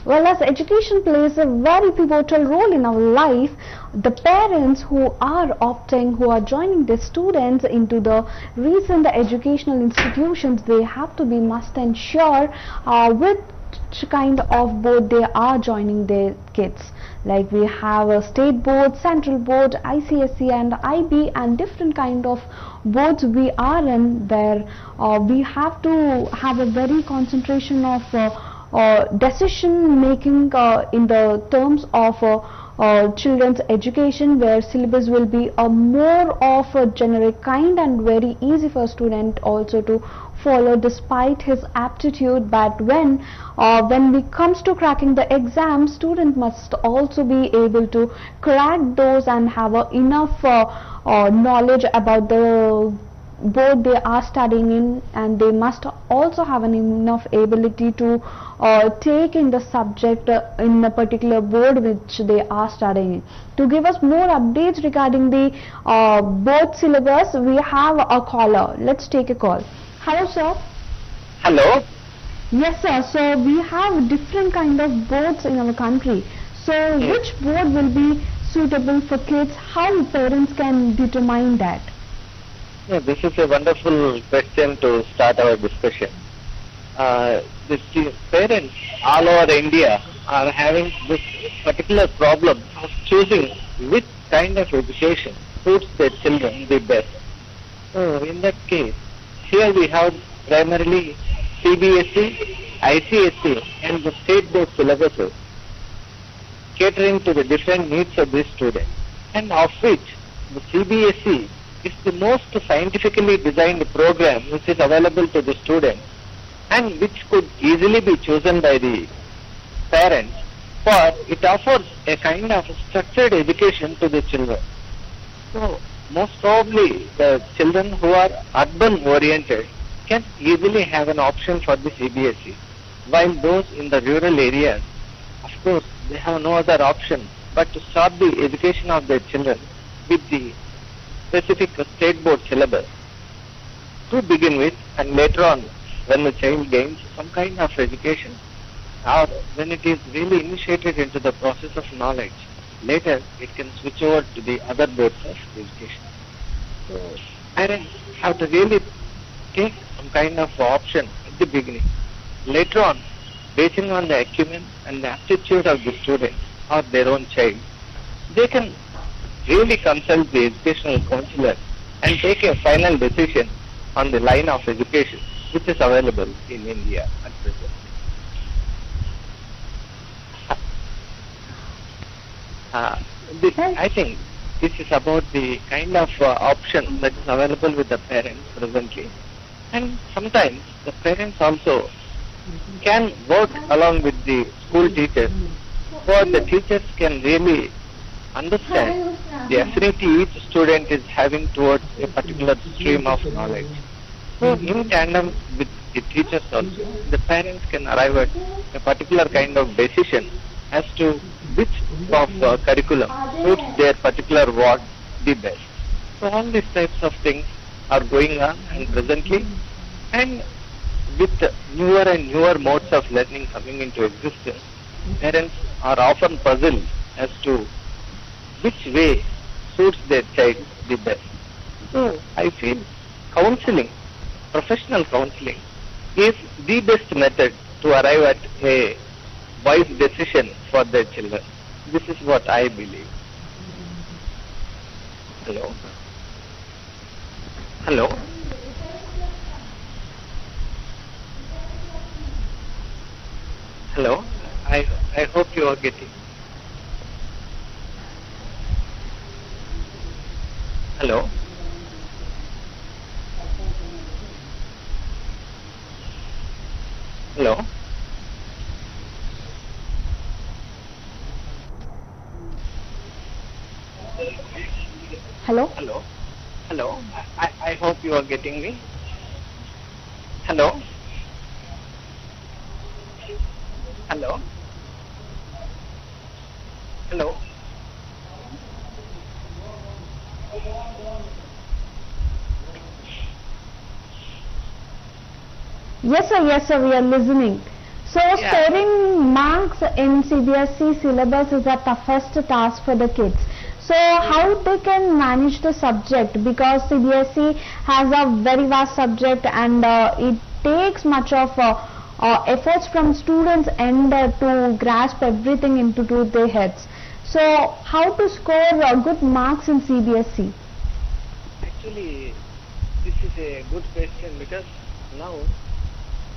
Well, as education plays a very pivotal role in our life, the parents who are opting, who are joining their students into the recent educational institutions, they have to be must ensure which kind of board they are joining their kids. Like we have a state board, central board, ICSE and IB, and different kind of boards we are in, where we have to have a very concentration of decision making in the terms of children's education, where syllabus will be a more of a generic kind and very easy for a student also to follow despite his aptitude. But when it comes to cracking the exam, student must also be able to crack those and have enough knowledge about the board they are studying in, and they must also have an enough ability to take in the subject in a particular board which they are studying in. To give us more updates regarding the board syllabus, we have a caller. Let's take a call. Hello, sir. Hello. Yes, sir. So we have different kind of boards in our country. So which board will be suitable for kids? How parents can determine that? Yeah, this is a wonderful question to start our discussion. The parents all over India are having this particular problem of choosing which kind of education suits their children the best. So in that case, here we have primarily CBSE, ICSE and the state board syllabuses catering to the different needs of these students, and of which the CBSE is the most scientifically designed program which is available to the students and which could easily be chosen by the parents, for it offers a kind of structured education to the children. So most probably the children who are urban oriented can easily have an option for the CBSE, while those in the rural areas, of course, they have no other option but to start the education of their children with the specific state board syllabus to begin with, and later on when the child gains some kind of education, or when it is really initiated into the process of knowledge, later it can switch over to the other boards of education. So parents have to really take some kind of option at the beginning. Later on, based on the acumen and the aptitude of the student or their own child, they can really consult the educational counselor and take a final decision on the line of education which is available in India at present. I think this is about the kind of option that is available with the parents presently, and sometimes the parents also can work along with the school teachers, so the teachers can really understand the affinity each student is having towards a particular stream of knowledge. So in tandem with the teachers also, the parents can arrive at a particular kind of decision as to which of curriculum suits their particular ward the best. So all these types of things are going on and presently, and with newer and newer modes of learning coming into existence, parents are often puzzled as to which way suits their child the best. So I feel counseling, professional counseling, is the best method to arrive at a wise decision for their children. This is what I believe. Hello? Hello? Hello? I hope you are getting. Hello? Hello? Hello? Hello? Hello? I hope you are getting me. Hello? Hello? Hello? Yes, sir, we are listening. So scoring marks in CBSE syllabus is the toughest task for the kids. So how they can manage the subject, because CBSE has a very vast subject and it takes much of efforts from students and to grasp everything into their heads. So how to score good marks in CBSE? Actually, this is a good question, because now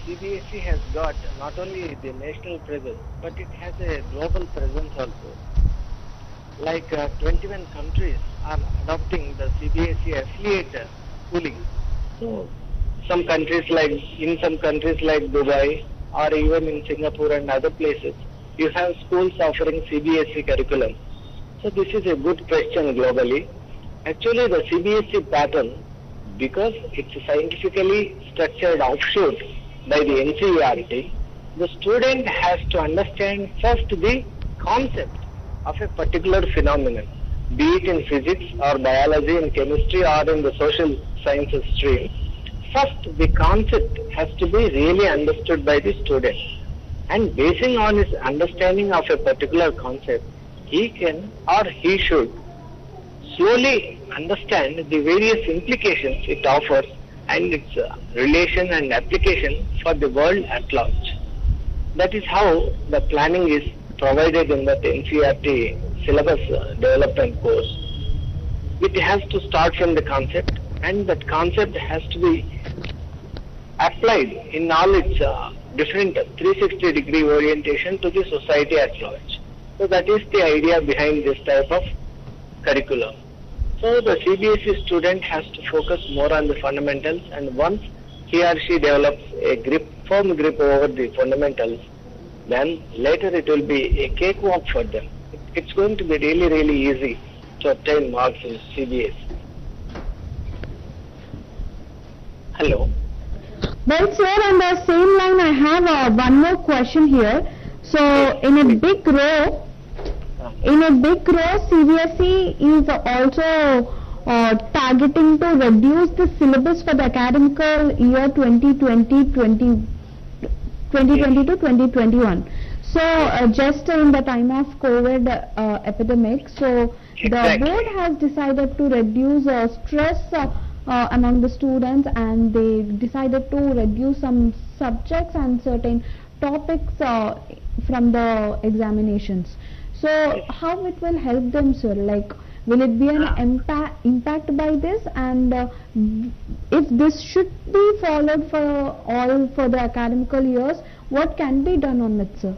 CBSE has got not only the national presence, but it has a global presence also. Like 21 countries are adopting the CBSE affiliate schooling. So some countries like Dubai, or even in Singapore and other places, you have schools offering CBSE curriculum. So this is a good question globally. Actually, the CBSE pattern, because it's a scientifically structured offshoot by the NCERT, the student has to understand first the concept of a particular phenomenon, be it in physics or biology, in chemistry or in the social sciences stream. First, the concept has to be really understood by the student, and basing on his understanding of a particular concept, he can or he should slowly understand the various implications it offers and its relation and application for the world at large. That is how the planning is provided in that NCERT syllabus development course. It has to start from the concept, and that concept has to be applied in all its different 360-degree orientation to the society at large. So that is the idea behind this type of curriculum. So the CBSE student has to focus more on the fundamentals, and once he or she develops a firm grip over the fundamentals, then later it will be a cakewalk for them. It's going to be really, really easy to obtain marks in CBSE. Hello. Well, sir, on the same line, I have one more question here. So, in a big row, CBSE is also targeting to reduce the syllabus for the academical year 2020 to 2021. So, just in the time of COVID epidemic, so the board has decided to reduce stress among the students, and they decided to reduce some subjects and certain topics from the examinations. So how it will help them, sir? Like, will it be an impact by this, and if this should be followed for the academical years, what can be done on it, sir?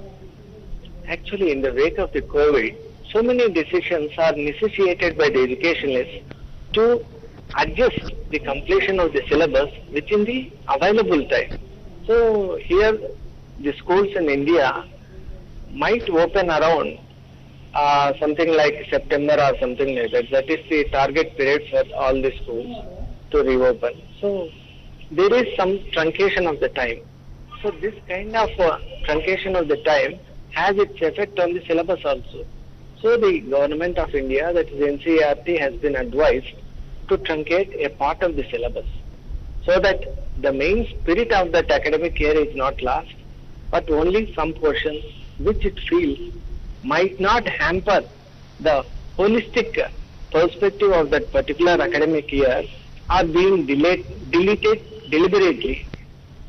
Actually, in the wake of the COVID, so many decisions are necessitated by the educationalists to adjust the completion of the syllabus within the available time. So here the schools in India might open around something like September or something like that. That is the target period for all the schools to reopen. So there is some truncation of the time. So this kind of truncation of the time has its effect on the syllabus also. So the Government of India, that is NCERT, has been advised to truncate a part of the syllabus, so that the main spirit of that academic year is not lost, but only some portions which it feels might not hamper the holistic perspective of that particular academic year are being deleted deliberately,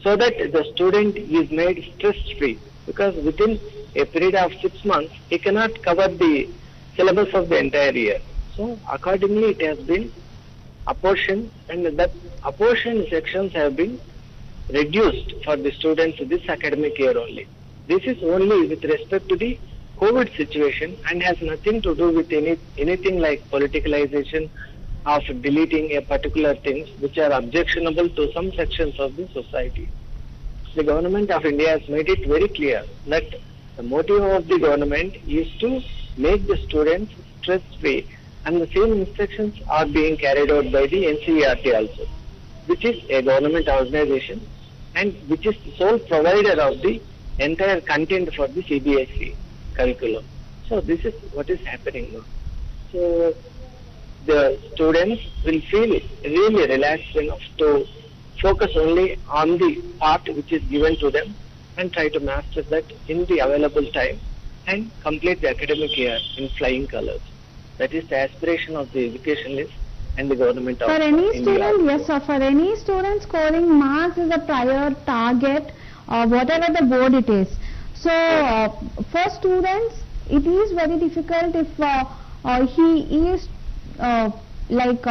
so that the student is made stress-free, because within a period of 6 months he cannot cover the syllabus of the entire year. So accordingly it has been apportioned, and that apportioned sections have been reduced for the students this academic year only. This is only with respect to the COVID situation and has nothing to do with anything like politicalization of deleting a particular things which are objectionable to some sections of the society. The Government of India has made it very clear that the motive of the government is to make the students stress-free, and the same instructions are being carried out by the NCERT also, which is a government organization and which is the sole provider of the entire content for the CBSE curriculum. So this is what is happening now. So the students will feel really relaxed enough to focus only on the part which is given to them, and try to master that in the available time and complete the academic year in flying colors. That is the aspiration of the educationalists and the government For of any India student, yes also. sir, for any student scoring marks is a prior target, whatever the board it is. So for students it is very difficult if he is uh, like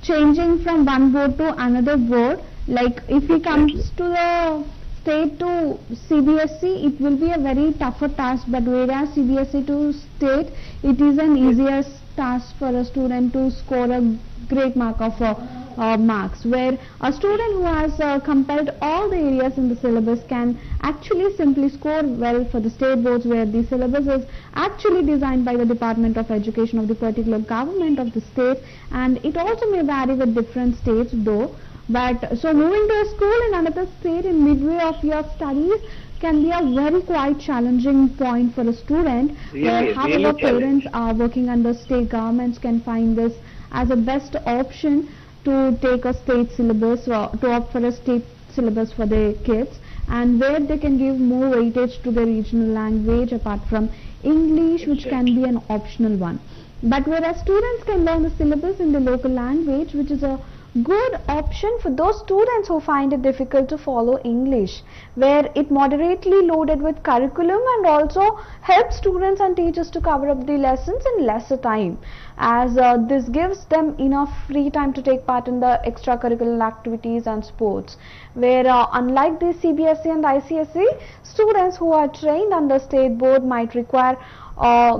changing from one board to another board. Like if he Definitely. comes to the state to CBSE, it will be a very tougher task, but whereas CBSE to state, it is an Yes. easier task for a student to score a great mark of marks, where a student who has compelled all the areas in the syllabus can actually simply score well for the state boards, where the syllabus is actually designed by the Department of Education of the particular government of the state, and it also may vary with different states though. But so moving to a school in another state in midway of your studies can be a very quite challenging point for a student, where Really, however really parents challenging. are working under state governments can find this as a best option to take a state syllabus or to opt for a state syllabus for their kids, and where they can give more weightage to the regional language apart from English, which can Exactly. be an optional one. But whereas students can learn the syllabus in the local language, which is a good option for those students who find it difficult to follow English, where it moderately loaded with curriculum and also helps students and teachers to cover up the lessons in lesser time, as this gives them enough free time to take part in the extracurricular activities and sports, where unlike the CBSE and ICSE, students who are trained under state board might require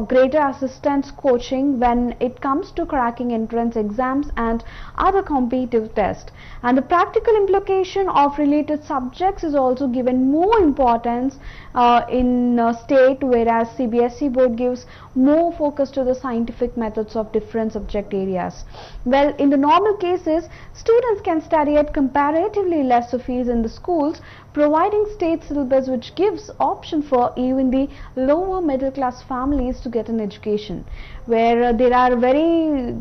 greater assistance coaching when it comes to cracking entrance exams and other competitive tests. And the practical implication of related subjects is also given more importance in state, whereas CBSE board gives more focus to the scientific methods of different subject areas. Well, in the normal cases, students can study at comparatively lesser fees in the schools, providing state syllabus which gives option for even the lower middle class families to get an education, where there are very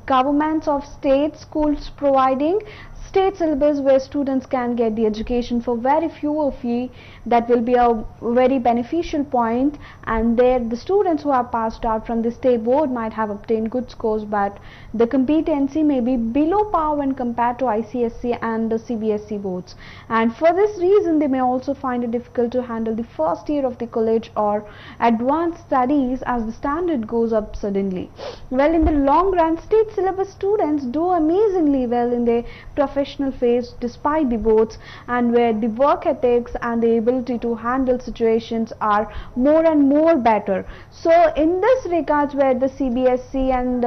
governments of state schools providing state syllabus where students can get the education for very fewer fee. That will be a very beneficial point, and there the students who are passed out from the state board might have obtained good scores, but the competency may be below par when compared to ICSE and the CBSE boards, and for this reason they may also find it difficult to handle the first year of the college or advanced studies as the standard goes up suddenly. Well, in the long run, state syllabus students do amazingly well in their professional phase despite the boards, and where the work ethics and the ability to handle situations are more and more better. So in this regards, where the CBSE and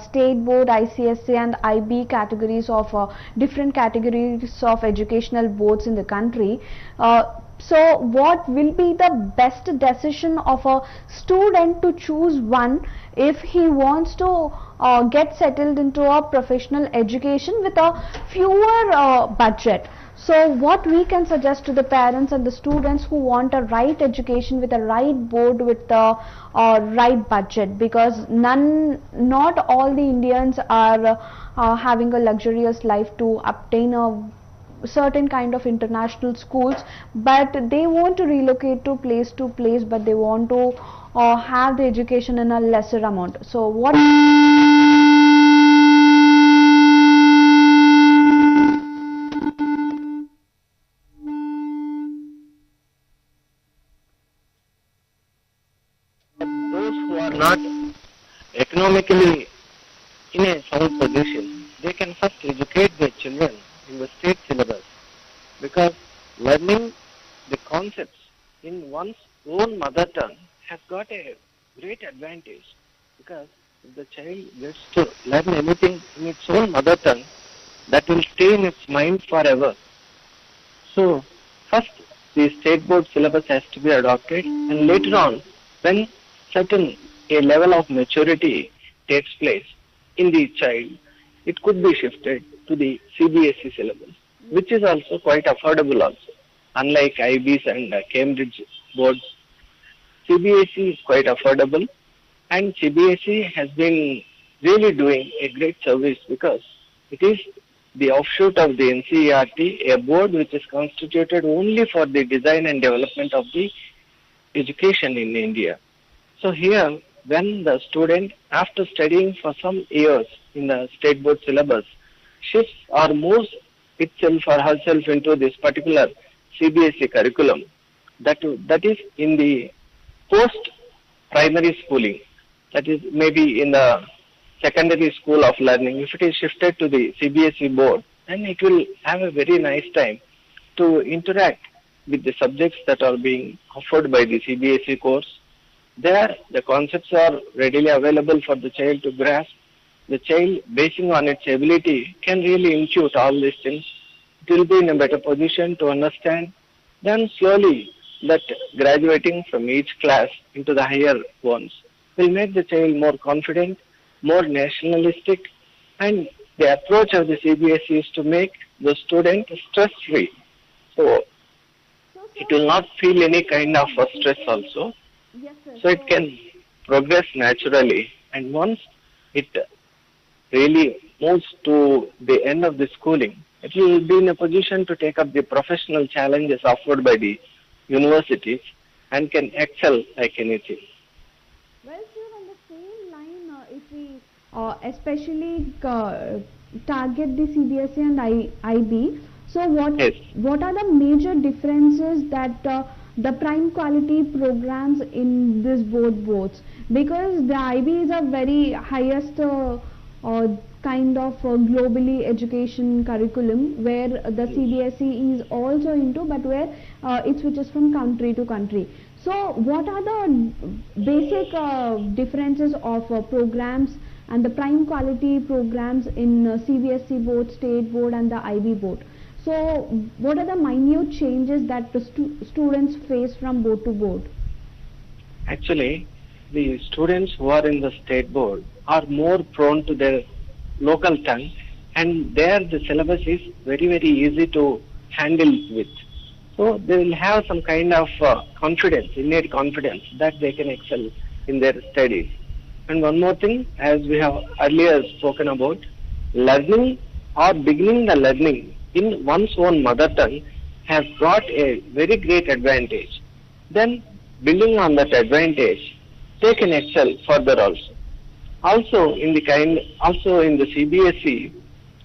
state board, ICSE and IB categories of different categories of educational boards in the country, so what will be the best decision of a student to choose one if he wants to get settled into a professional education with a fewer budget? So what we can suggest to the parents and the students who want a right education with a right board with the right budget, because not all the Indians are having a luxurious life to obtain a certain kind of international schools, but they want to relocate to place, but they want to have the education in a lesser amount. So what But those who are not economically in a sound position, they can first educate their children in the state syllabus, because learning the concepts in one's own mother tongue has got a great advantage, because if the child gets to learn anything in its own mother tongue, that will stay in its mind forever. So, first the state board syllabus has to be adopted, and later on, when certain a level of maturity takes place in the child, it could be shifted to the CBSE syllabus, which is also quite affordable also. Unlike IBs and Cambridge boards, CBSE is quite affordable, and CBSE has been really doing a great service, because it is the offshoot of the NCERT, a board which is constituted only for the design and development of the education in India. So here, when the student, after studying for some years in the state board syllabus, shifts or moves itself or herself into this particular CBSE curriculum, that is in the post-primary schooling, that is maybe in the secondary school of learning, if it is shifted to the CBSE board, then it will have a very nice time to interact with the subjects that are being offered by the CBSE course. There, the concepts are readily available for the child to grasp. The child, basing on its ability, can really intuit all these things. It will be in a better position to understand. Then slowly, that graduating from each class into the higher ones will make the child more confident, more nationalistic, and the approach of the CBSE is to make the student stress-free. So, it will not feel any kind of stress also. Yes, sir. So it can progress naturally, and once it really moves to the end of the schooling, it will be in a position to take up the professional challenges offered by the universities and can excel like anything. Well, sir, on the same line, if we especially target the CBSE and IB, so Yes. what are the major differences that the prime quality programs in this boards? Because the IB is a very highest kind of globally education curriculum, where the CBSE is also into, but where it switches from country to country. So what are the basic differences of programs and the prime quality programs in CBSE board, state board and the IB board? So what are the minute changes that the students face from board to board? Actually, the students who are in the state board are more prone to their local tongue, and there the syllabus is very, very easy to handle with. So they will have some kind of confidence, innate confidence, that they can excel in their studies. And one more thing, as we have earlier spoken about, learning or beginning the learning in one's own mother tongue has brought a very great advantage. Then, building on that advantage, they can excel further also. Also in the CBSE,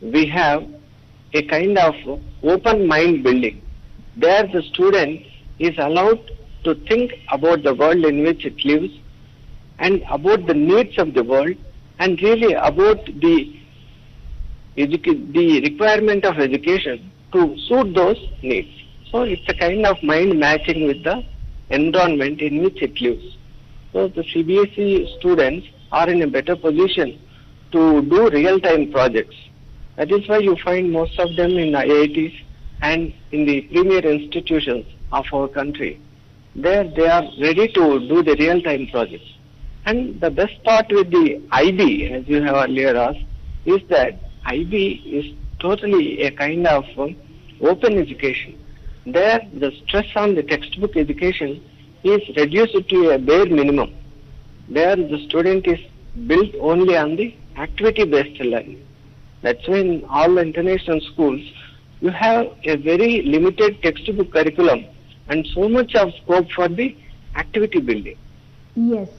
we have a kind of open mind building. There the student is allowed to think about the world in which it lives and about the needs of the world and really about the requirement of education to suit those needs. So it's a kind of mind matching with the environment in which it lives. So the CBSE students are in a better position to do real-time projects. That is why you find most of them in IITs and in the premier institutions of our country. There they are ready to do the real-time projects. And the best part with the IB, as you have earlier asked, is that IB is totally a kind of open education. There the stress on the textbook education is reduced to a bare minimum. There the student is built only on the activity-based learning. That's why in all international schools, you have a very limited textbook curriculum and so much of scope for the activity building. Yes.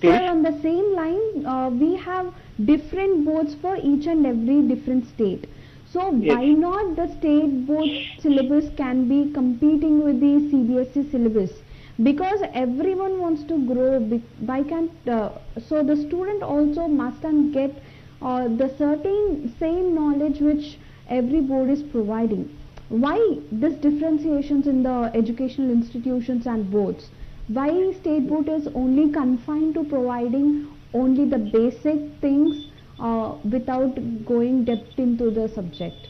Sir, on the same line, we have different boards for each and every different state. So Yes. why not the state board syllabus can be competing with the CBSE syllabus? Because everyone wants to grow. Why can't so the student also must and get the certain same knowledge which every board is providing. Why this differentiations in the educational institutions and boards? Why state board is only confined to providing only the basic things without going depth into the subject?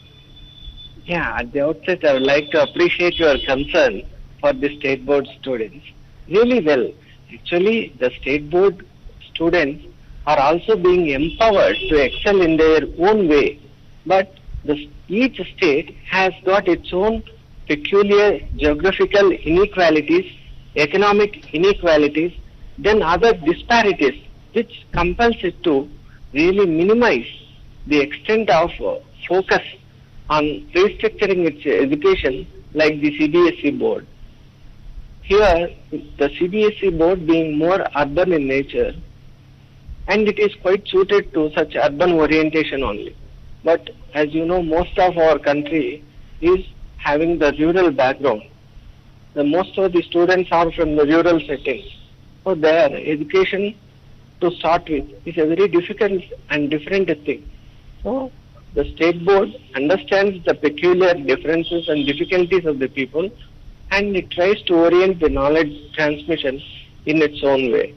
Yeah, at the outset, I would like to appreciate your concern for the state board students. Really well. Actually, the state board students are also being empowered to excel in their own way. But each state has got its own peculiar geographical inequalities, economic inequalities, then other disparities, which compels it to really minimize the extent of focus on restructuring its education like the CBSE board. Here, the CBSE board being more urban in nature, and it is quite suited to such urban orientation only. But as you know, most of our country is having the rural background. The most of the students are from the rural settings. So their education to start with is a very difficult and different thing. So the state board understands the peculiar differences and difficulties of the people, and it tries to orient the knowledge transmission in its own way.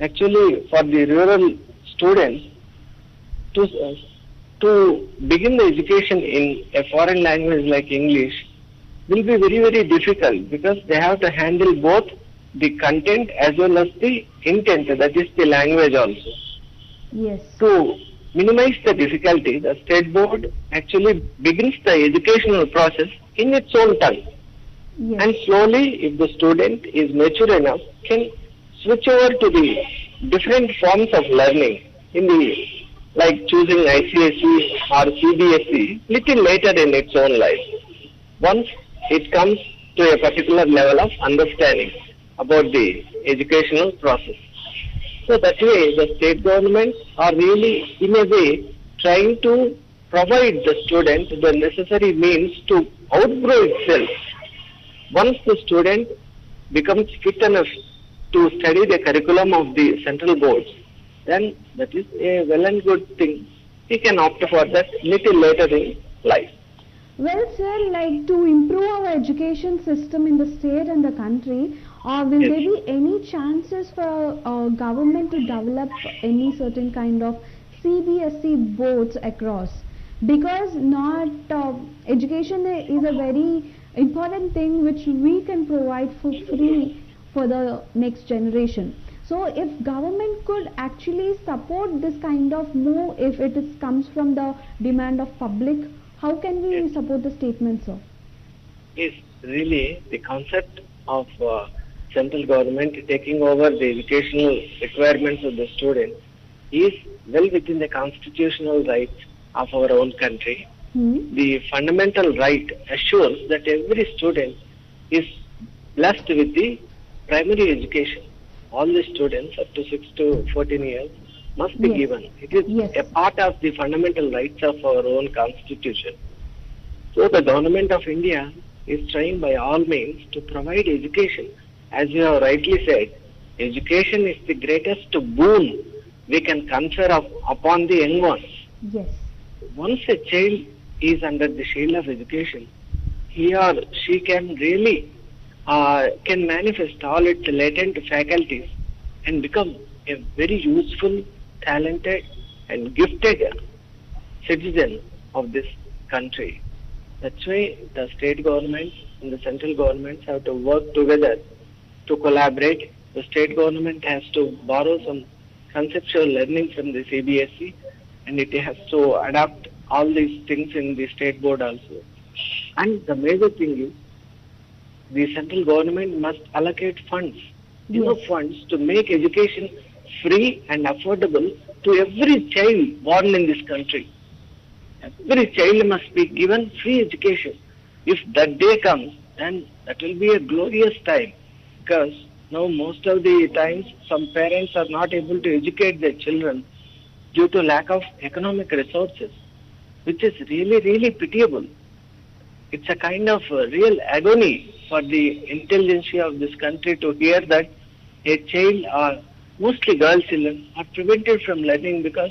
Actually, for the rural students, to begin the education in a foreign language like English will be very, very difficult, because they have to handle both the content as well as the intent, that is the language also. Yes. To minimize the difficulty, the state board actually begins the educational process in its own tongue. Yes. And slowly, if the student is mature enough, can switch over to the different forms of learning in the, like choosing ICSE or CBSE little later in its own life, once it comes to a particular level of understanding about the educational process. So that way, the state governments are really, in a way, trying to provide the student the necessary means to outgrow itself. Once the student becomes fit enough to study the curriculum of the central boards, then that is a well and good thing. He can opt for that little later in life. Well, sir, like to improve our education system in the state and the country, will Yes. there be any chances for government to develop any certain kind of CBSE boards across? Because not education is a very important thing which we can provide for free for the next generation. So if government could actually support this kind of move, if it comes from the demand of public, how can we Yes. support the statement, sir? Is really the concept of central government taking over the educational requirements of the student is well within the constitutional rights of our own country. The fundamental right assures that every student is blessed with the primary education. All the students up to 6 to 14 years must be Yes. given. It is Yes. a part of the fundamental rights of our own constitution. So the government of India is trying by all means to provide education. As you have rightly said, education is the greatest boon we can confer upon the young ones. Yes. Once a child is under the shield of education, he or she can really can manifest all its latent faculties and become a very useful, talented and gifted citizen of this country. That's why the state governments and the central governments have to work together to collaborate. The state government has to borrow some conceptual learning from the CBSE, and it has to adapt all these things in the state board also. And the major thing is, the central government must allocate funds, enough Yes. funds to make education free and affordable to every child born in this country. Every child must be given free education. If that day comes, then that will be a glorious time, because now most of the times some parents are not able to educate their children due to lack of economic resources, which is really, really pitiable. It's a kind of real agony for the intelligentsia of this country to hear that a child, or mostly girl children, are prevented from learning because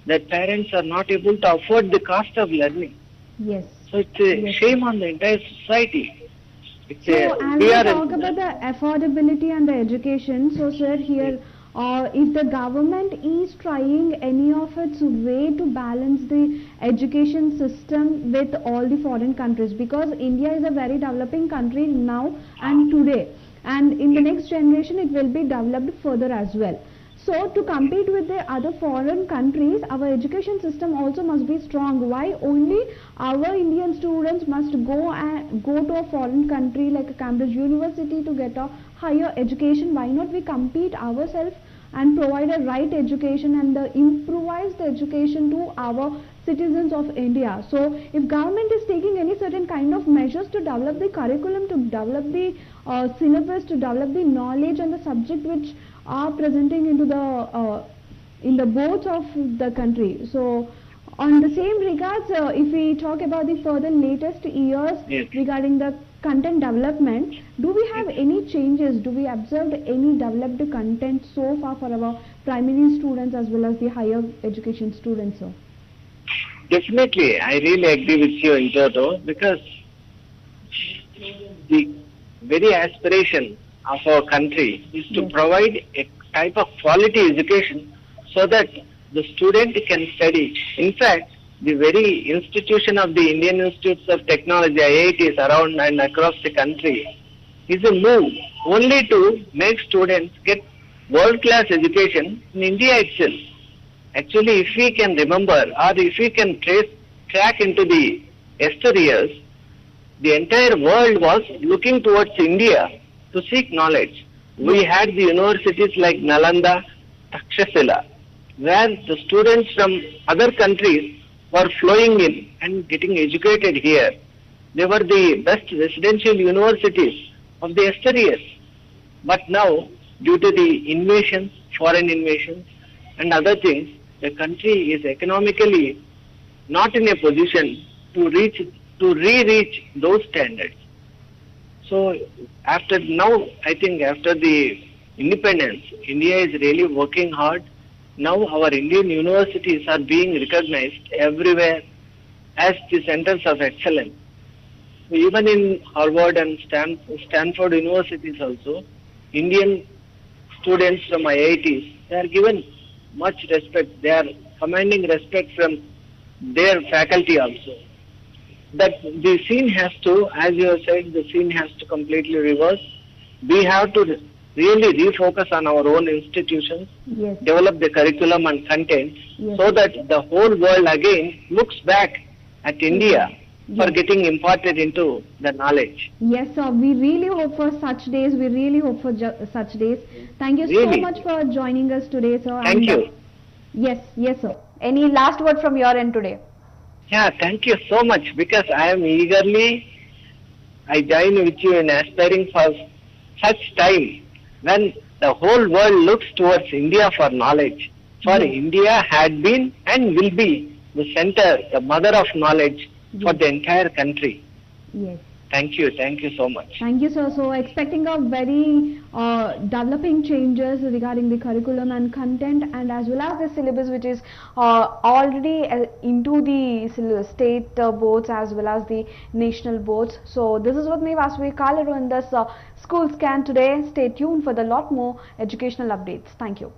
their parents are not able to afford the cost of learning. Yes. So it's a Yes. shame on the entire society. It's So as we we are talk about the affordability and the education, so sir, here if the government is trying any of its way to balance the education system with all the foreign countries, because India is a very developing country now and today, and in the next generation it will be developed further as well. So to compete with the other foreign countries, our education system also must be strong. Why only our Indian students must go to a foreign country like a Cambridge University to get a higher education? Why not we compete ourselves and provide a right education and improvise the education to our citizens of India. So if government is taking any certain kind of measures to develop the curriculum, to develop the syllabus, to develop the knowledge and the subject which are presenting into the in the boards of the country. So on the same regards, if we talk about the further latest years regarding the content development, do we have any changes? Do we observe any developed content so far for our primary students as well as the higher education students, sir? Definitely, I really agree with you in toto, because the very aspiration of our country is to provide a type of quality education so that the student can study. In fact, the very institution of the Indian Institutes of Technology, IITs, around and across the country, is a move only to make students get world-class education in India itself. Actually, if we can remember, or if we can track into the yesteryears, the entire world was looking towards India to seek knowledge. We had the universities like Nalanda, Takshashila, where the students from other countries were flowing in and getting educated here. They were the best residential universities of the yesteryears. But now, due to the invasions, foreign invasions and other things, the country is economically not in a position to re-reach those standards. So after now, I think after the independence, India is really working hard. Now our Indian universities are being recognized everywhere as the centers of excellence. Even in Harvard and Stanford universities also, Indian students from IITs, they are given much respect. They are commanding respect from their faculty also. That the scene has to, as you have said, the scene has to completely reverse. We have to really refocus on our own institutions, develop the curriculum and content, so that the whole world again looks back at India for getting imparted into the knowledge. Yes, sir. We really hope for such days. We really hope for such days. Thank you so much for joining us today, sir. Thank you. Yes, sir. Any last word from your end today? Yeah, thank you so much, because I join with you in aspiring for such time when the whole world looks towards India for knowledge. For India had been and will be the center, the mother of knowledge for the entire country. Yes. Thank you so much. Thank you, sir. So expecting a very developing changes regarding the curriculum and content, and as well as the syllabus, which is already into the state boards as well as the national boards. So this is what me Vasvi Kalaru in this school scan today. Stay tuned for the lot more educational updates. Thank you.